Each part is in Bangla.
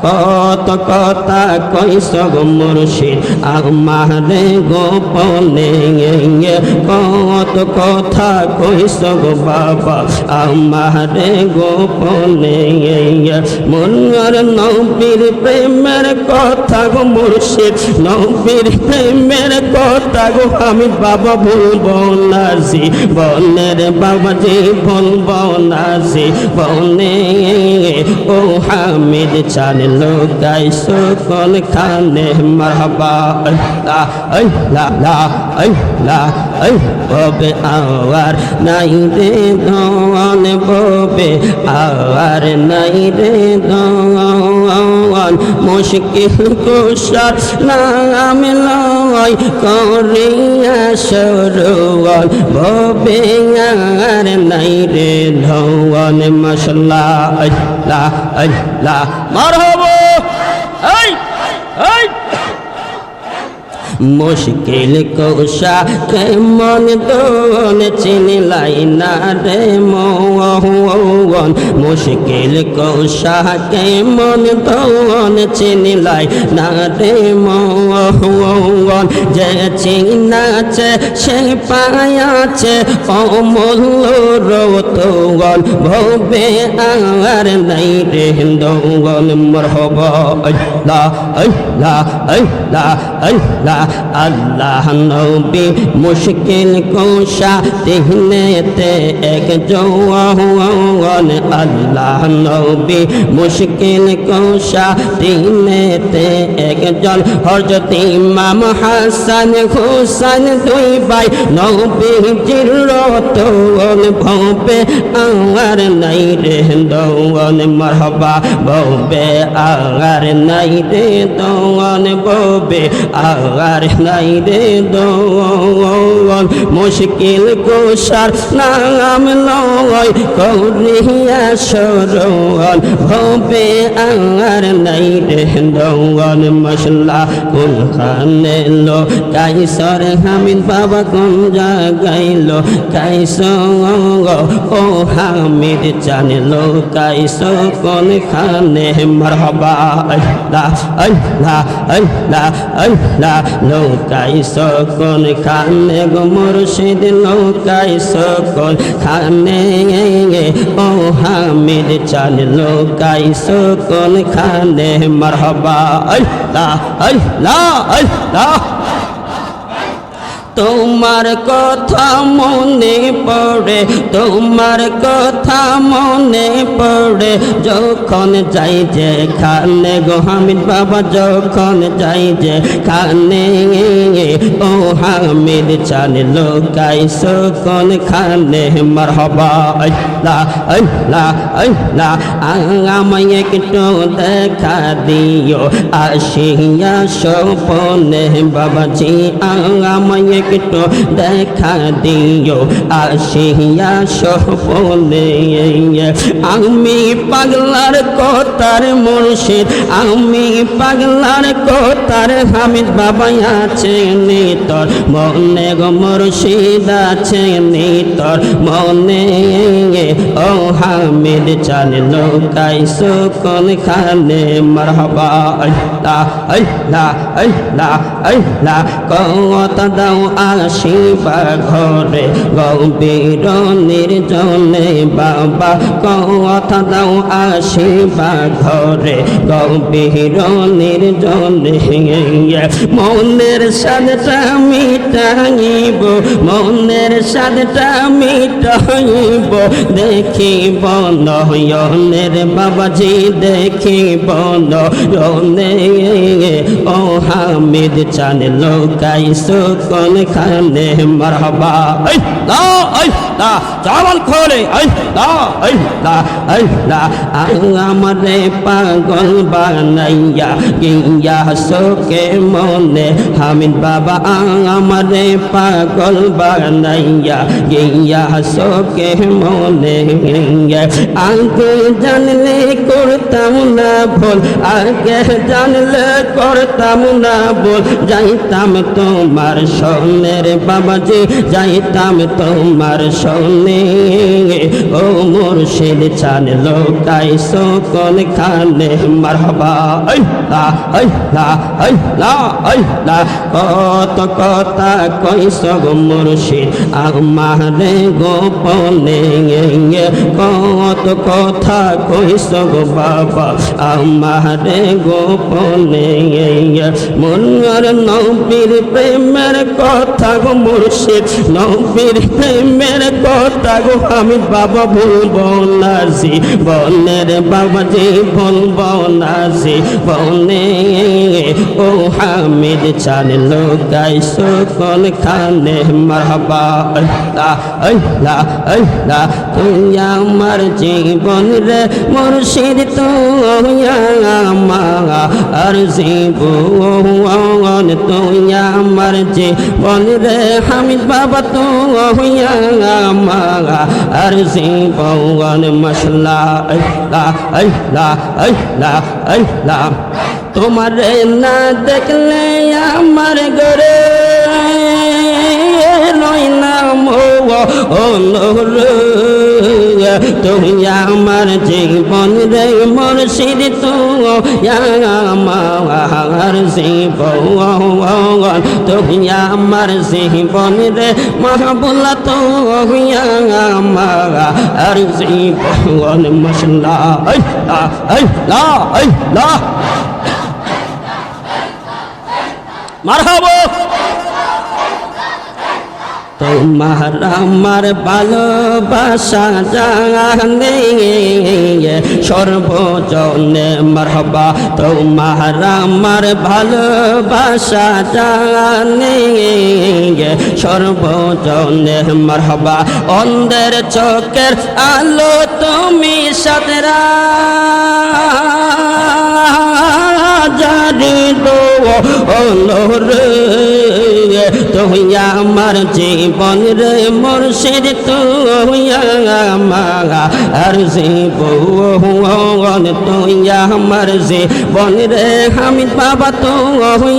কত কথা কইস গো মুর্শিদ আমারে গোপনে, কত কথা কইস গো বাবা আমারে গোপনে। মনের নবীর প্রেমের কথা গো মুর্শিদ, নবীর প্রেমের কথা গো আমি বাবা ভুলবো না জীবনের, বাবা ভুলবো না জীবনে। ও হামিদ চান লুকাইছো কোনখানে, মারহাবা আল্লাহ আল্লাহ আল্লাহ ববে আর নাই রে ধন, ববে আর নাই রে ধন। মুশকিল কুশার নাম লয় করিয়া সরওয়াল, ববে আর নাই রে ধন। মাশাআল্লাহ আল্লাহ আল্লাহ মারহাবা। মুশকিল কুশা কেমন দোন চিনলাই না রে মোহন, মুশকিল কুশা কেমন দোন চিনলাই না রে মোহন। যে চিনাছে সে পায়াছে অমূল্য রতন, ভবে আর নাই রে দোন। মারহাবা আল্লাহ আল্লাহ আল্লাহ আল্লাহ। আল্লাহ নবী মুশকিল কুশা তিহনেতে এক জওয়ান, আল্লাহ নবী মুশকিল কুশা তিহনেতে একজন। হযরত ইমাম হাসান হুসাইন দুই ভাই নবীজির রতন, ভবে আর নাই রে দোন। মারহাবা ভবে আর নাই রে দোন, ভবে আর নাই রে দোন। মুশকিল কুশার নাম লয় করিয়া সরওয়াল, ভবে আর নাই রে দোন। মাশাআল্লাহ কোনখানে লো কাইসর হামিদ বাবা কোন জায়গায় লো কাইস, ও হামিদ জানলো কাইস কোনখানে। মারহাবা আল্লাহ আল্লাহ আল্লাহ আল্লাহ। লোকাইস কোনখানে গো মুর্শিদ, লোকাইস কোনখানে, ও হামিদ চান লোকাইস কোনখানে। মারহাবা আল্লাহ আল্লাহ আল্লাহ। তোমার কথা মনে পড়ে, তোমার কথা মনে পড়ে যখন যাই যে খানে গো হামিদ বাবা, যখন যাই যে খানে। ও হামিদ চান লুকাইছো কোনখানে। মারহাবা আল্লাহ আল্লাহ আল্লাহ। আমায় একটু দেখা দিও আসিয়া স্বপনে বাবাজি, আমায় একটু দেখা দিও আসিয়া স্বপনে। আমি পাগলার কথার মুর্শিদ, আমি পাগলার কথার হামিদ বাবা আছে নিতর মনে গো মুর্শিদ আছে নিতর মনে। ও হামিদ চান লুকাইছো কোনখানে। মারহাবা আল্লাহ আল্লাহ আল্লাহ আল্লাহ। কথা দাও আসিবা ঘরে গভীর নির্জনে বাবা, কথা দাও আসিবা ঘরে গভীর নির্জনে। মনের সাদটা মিটাইব, মনের সাদটা মিটাইব দেখিব নয়নের বাবাজি, দেখিব নয়নে। ও হামিদ চান লুকাইছো কোনখানে। মারহাবা আল্লাহ আল্লাহ। জবান খোলে আল্লাহ আল্লাহ আল্লাহ। আমারে পাগল বানাইয়া গিয়া শোকে মনে হামিদ বাবা, আমারে পাগল বানাইয়া গিয়া শোকে মনে। আগে জানলে করতাম না ভুল, আগে জানলে করতাম না ভুল, যাইতাম তোমার সঙ্গে বনের বাবাজি যাইতাম তোমার সনে ও মুর্শিদ চান লোকাই সকল খানে মারহাবা আল্লাহ আল্লাহ আল্লাহ আল্লাহ কত কথা কইস গো মুর্শিদ আমারে গোপনে কত কথা কইস গো বাবা আমারে গোপনে মনের নবীর প্রেমের কথা গো মুর্শিদ নবীর প্রেমের কথা গো আমি বাবা ভুলবো না জীবনের বাবাজি ভুলবো না জীবনে ও হামিদ চান লোকাই সকল খানে মারহাবা আল্লাহ আল্লাহ আল্লাহ তুই আমার জীবন রে মুর্শিদ তুই আমার জীবন তুই আমার জীবন রে হামিদ বাবা তুই আমার জীবন মশলা আল্লাহ আল্লাহ আল্লাহ আল্লাহ তোমার না দেখলে আমার ঘরে তুমি আমার জীবন রে মুর্শিদ তুই আমার জীবন তুমি আমার জীবন রে মাহবুল্লাহ তুই আমার জীবন মশলা আল্লাহ আল্লাহ আল্লাহ মারহাবা তোমার আমার ভালোবাসা জানে সর্বজনে মারহাবা তোমার আমার ভালোবাসা জানে সর্বজনে মারহাবা অন্ধের চোখের আলো তুমি সাতরা জানি দো রে তুই আমার জীবন রে মুর্শিদ তুই আমার জীবন তুই আমার জীবন রে হামিদ বাবা তুই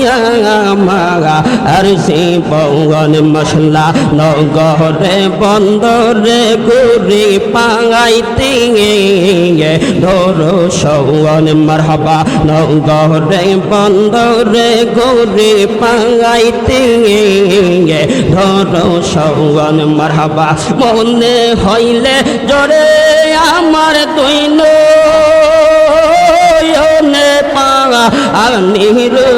আমার জীবন মশলা নগরে বন্দরে ঘুরি পাইতে ধরো সৌন মারহাবা নগরে বন্দরে ঘুরি পাইতে ধরো সৌন মারহাবা মনে হইলে জোরে আমার দুই নয়নে পানি রে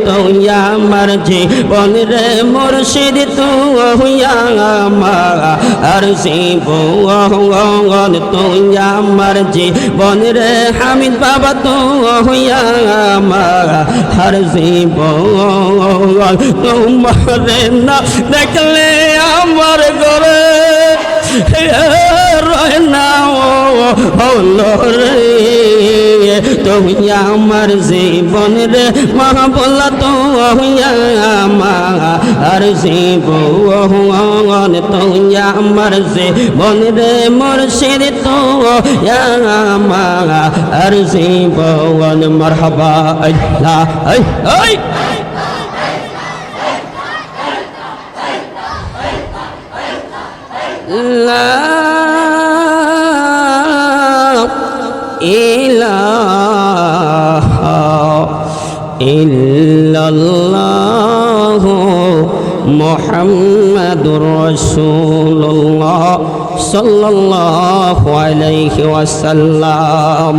তুই আমার জীবন রে মুর্শিদ তুই আমার জীবন তুই আমার জীবন রে হামিদ বাবা তুই আমার জীবন তোমারে না দেখলে আমার ঘরে রয় না হলো রে তুই আমার জীবন রে মাহবুল্লাহ তুই আমার জীবন তুই আমার জীবন রে মুর্শিদ তুই আমার জীবন মারহাবা আল্লাহ লা ইলাহা ইল্লাল্লাহু মুহাম্মাদুর রাসূলুল্লাহ সাল্লাল্লাহু আলাইহি ওয়াসাল্লাম।